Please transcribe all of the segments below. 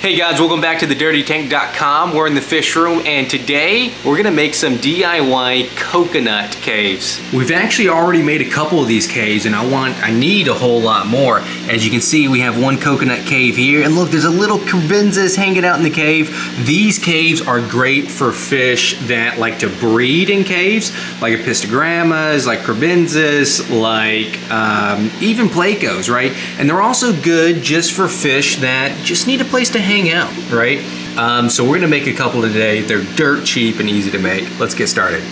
Hey guys, welcome back to thedirtytank.com. We're in the fish room and today we're gonna make some DIY coconut caves. We've actually already made a couple of these caves and I need a whole lot more. As you can see, we have one coconut cave here, and look, there's a little cribinzas hanging out in the cave. These caves are great for fish that like to breed in caves, like epistogrammas, like cribinzas, like even plecos, right? And they're also good just for fish that just need a place to hang out, right? So we're gonna make a couple today. They're dirt cheap and easy to make. Let's get started.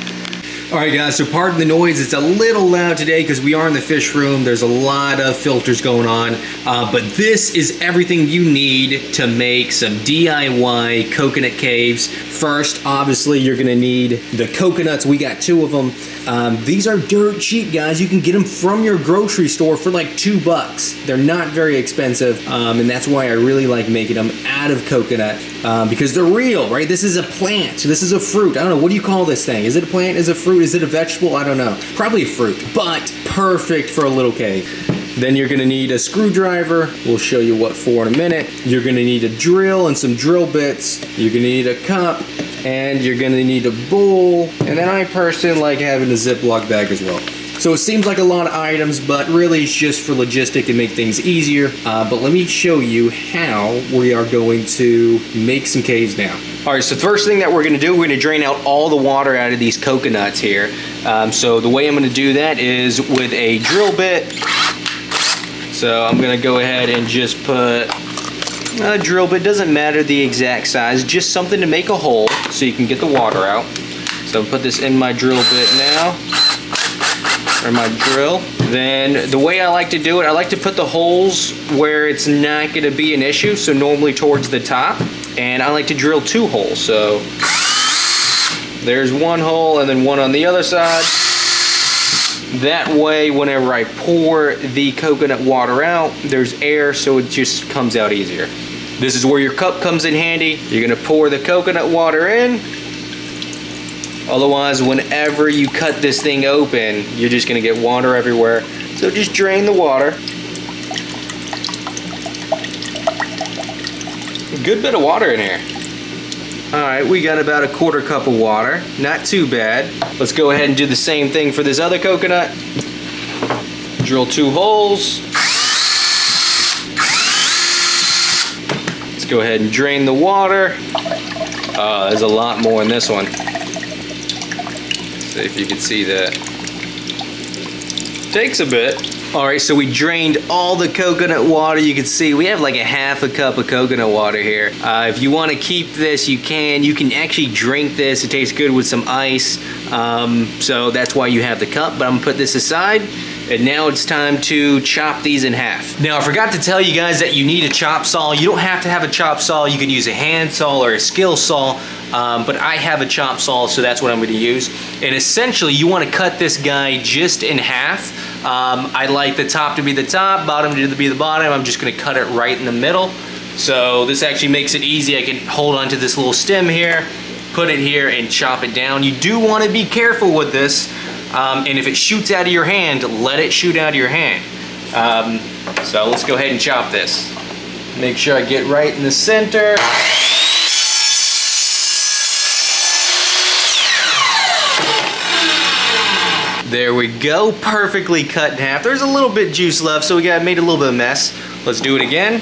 All right guys, so pardon the noise. It's a little loud today because we are in the fish room. There's a lot of filters going on, but this is everything you need to make some DIY coconut caves. First, obviously, you're gonna need the coconuts. We got 2 of them. These are dirt cheap, guys. You can get them from your grocery store for like $2. They're not very expensive, and that's why I really like making them out of coconut, because they're real, right? This is a plant. This is a fruit. I don't know, what do you call this thing? Is it a plant? Is it a fruit? Is it a vegetable? I don't know. Probably a fruit, but perfect for a little cave. Then you're gonna need a screwdriver. We'll show you what for in a minute. You're gonna need a drill and some drill bits. You're gonna need a cup, and you're gonna need a bowl. And then I personally like having a Ziploc bag as well. So it seems like a lot of items, but really it's just for logistic and make things easier. But let me show you how we are going to make some caves now. All right, so the first thing that we're gonna do, we're gonna drain out all the water out of these coconuts here. So the way I'm gonna do that is with a drill bit. So I'm gonna go ahead and just put a drill bit, doesn't matter the exact size, just something to make a hole so you can get the water out. So I'll put this in my drill bit now, or my drill. Then the way I like to do it, I like to put the holes where it's not gonna be an issue, so normally towards the top. And I like to drill 2 holes. So there's 1 hole and then 1 on the other side. That way, whenever I pour the coconut water out, there's air, so it just comes out easier. This is where your cup comes in handy. You're gonna pour the coconut water in. Otherwise, whenever you cut this thing open, you're just gonna get water everywhere. So just drain the water. A good bit of water in here. All right, we got about a 1/4 cup of water. Not too bad. Let's go ahead and do the same thing for this other coconut. Drill 2 holes. Let's go ahead and drain the water. There's a lot more in this one. See if you can see that. Takes a bit. All right, so we drained all the coconut water. You can see we have like a 1/2 cup of coconut water here. If you want to keep this, you can. You can actually drink this. It tastes good with some ice. So that's why you have the cup, but I'm gonna put this aside. And now it's time to chop these in half. Now, I forgot to tell you guys that you need a chop saw. You don't have to have a chop saw. You can use a hand saw or a skill saw, but I have a chop saw, so that's what I'm gonna use. And essentially, you wanna cut this guy just in half. I like the top to be the top, bottom to be the bottom. I'm just gonna cut it right in the middle. So this actually makes it easy. I can hold onto this little stem here, put it here, and chop it down. You do wanna be careful with this. And if it shoots out of your hand, let it shoot out of your hand. So let's go ahead and chop this. Make sure I get right in the center. There we go, perfectly cut in half. There's a little bit juice left, so we made a little bit of a mess. Let's do it again.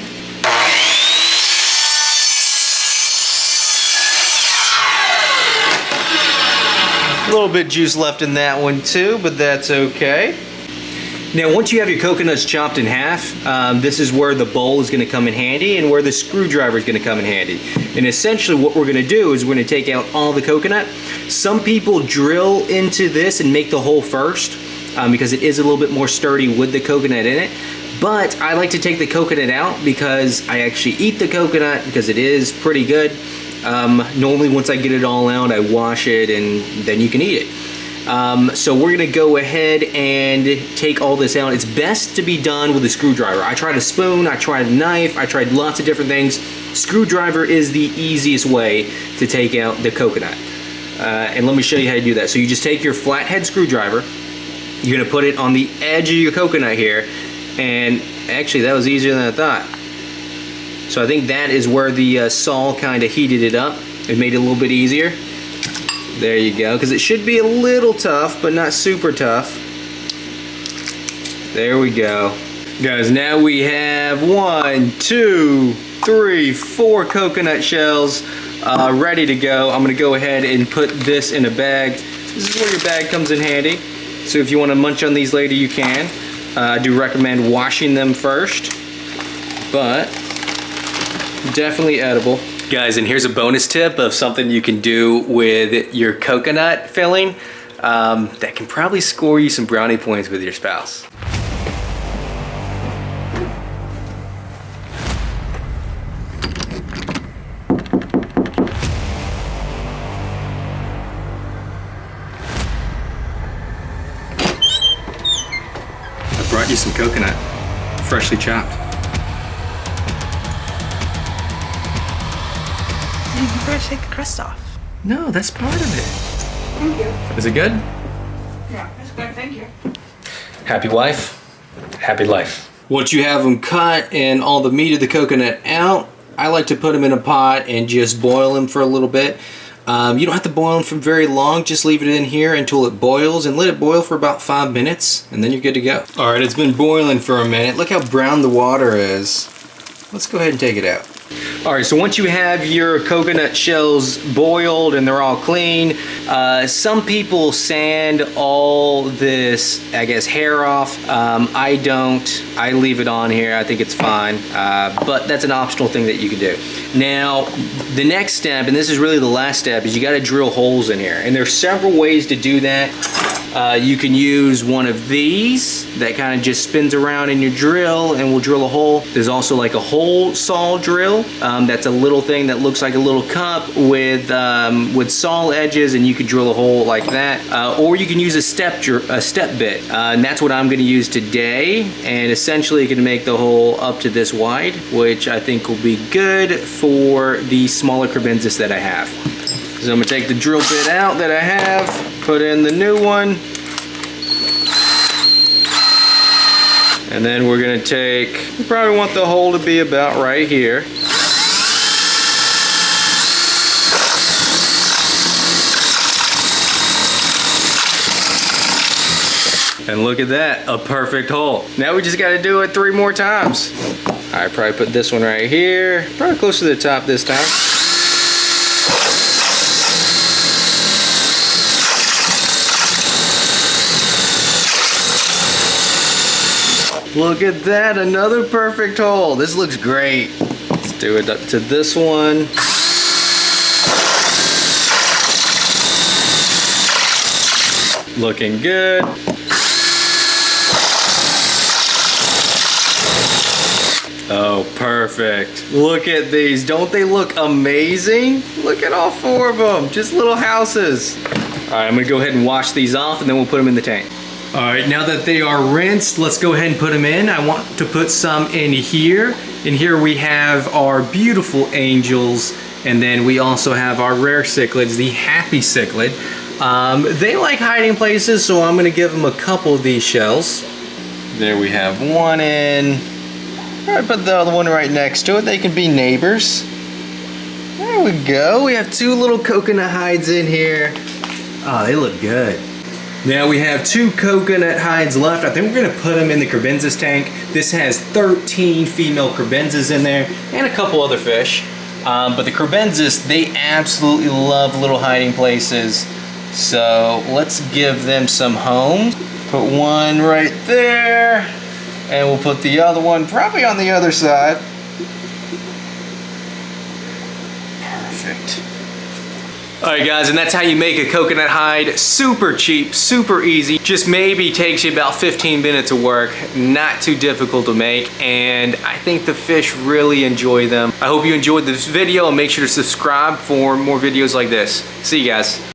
A little bit juice left in that one too, but that's okay. Now, once you have your coconuts chopped in half, this is where the bowl is gonna come in handy and where the screwdriver is gonna come in handy. And essentially what we're gonna do is we're gonna take out all the coconut. Some people drill into this and make the hole first because it is a little bit more sturdy with the coconut in it. But I like to take the coconut out because I actually eat the coconut because it is pretty good. Normally once I get it all out, I wash it and then you can eat it. So we're gonna go ahead and take all this out. It's best to be done with a screwdriver. I tried a spoon, I tried a knife, I tried lots of different things. Screwdriver is the easiest way to take out the coconut. And let me show you how to do that. So you just take your flathead screwdriver, you're gonna put it on the edge of your coconut here, and actually that was easier than I thought. So I think that is where the Sol kind of heated it up. It made it a little bit easier. There you go, because it should be a little tough, but not super tough. There we go. Guys, now we have 1, 2, 3, 4 coconut shells ready to go. I'm gonna go ahead and put this in a bag. This is where your bag comes in handy. So if you wanna munch on these later, you can. I do recommend washing them first, but definitely edible. Guys, and here's a bonus tip of something you can do with your coconut filling that can probably score you some brownie points with your spouse. I brought you some coconut, freshly chopped. You gotta take the crust off. No, that's part of it. Thank you. Is it good? Yeah, it's good, thank you. Happy wife, happy life. Once you have them cut and all the meat of the coconut out, I like to put them in a pot and just boil them for a little bit. You don't have to boil them for very long, just leave it in here until it boils and let it boil for about 5 minutes and then you're good to go. All right, it's been boiling for a minute. Look how brown the water is. Let's go ahead and take it out. All right, so once you have your coconut shells boiled and they're all clean, some people sand all this, I guess, hair off. I don't. I leave it on here. I think it's fine, but that's an optional thing that you can do. Now, the next step, and this is really the last step, is you gotta drill holes in here. And there's several ways to do that. You can use one of these that kind of just spins around in your drill and will drill a hole. There's also like a hole saw drill. That's a little thing that looks like a little cup with saw edges, and you could drill a hole like that. Or you can use a step bit, and that's what I'm going to use today. And essentially, it can make the hole up to this wide, which I think will be good for the smaller crebensis that I have. So I'm going to take the drill bit out that I have, put in the new one. And then we're gonna you probably want the hole to be about right here. And look at that, a perfect hole. Now we just gotta do it 3 more times. I probably put this one right here, probably close to the top this time. Look at that, another perfect hole. This looks great. Let's do it up to this one. Looking good. Oh, perfect. Look at these. Don't they look amazing? Look at all 4 of them. Just little houses. All right, I'm gonna go ahead and wash these off and then we'll put them in the tank. All right, now that they are rinsed, let's go ahead and put them in. I want to put some in here. In here we have our beautiful angels, and then we also have our rare cichlids, the happy cichlid. They like hiding places, so I'm gonna give them a couple of these shells. There we have one in. All right, put the other one right next to it. They can be neighbors. There we go. We have 2 little coconut hides in here. Oh, they look good. Now we have 2 coconut hides left. I think we're gonna put them in the crebensis tank. This has 13 female crebensis in there and a couple other fish. But the crebensis, they absolutely love little hiding places. So let's give them some homes. Put one right there, and we'll put the other one probably on the other side. Perfect. All right guys, and that's how you make a coconut hide. Super cheap, super easy. Just maybe takes you about 15 minutes of work. Not too difficult to make, and I think the fish really enjoy them. I hope you enjoyed this video, and make sure to subscribe for more videos like this. See you guys.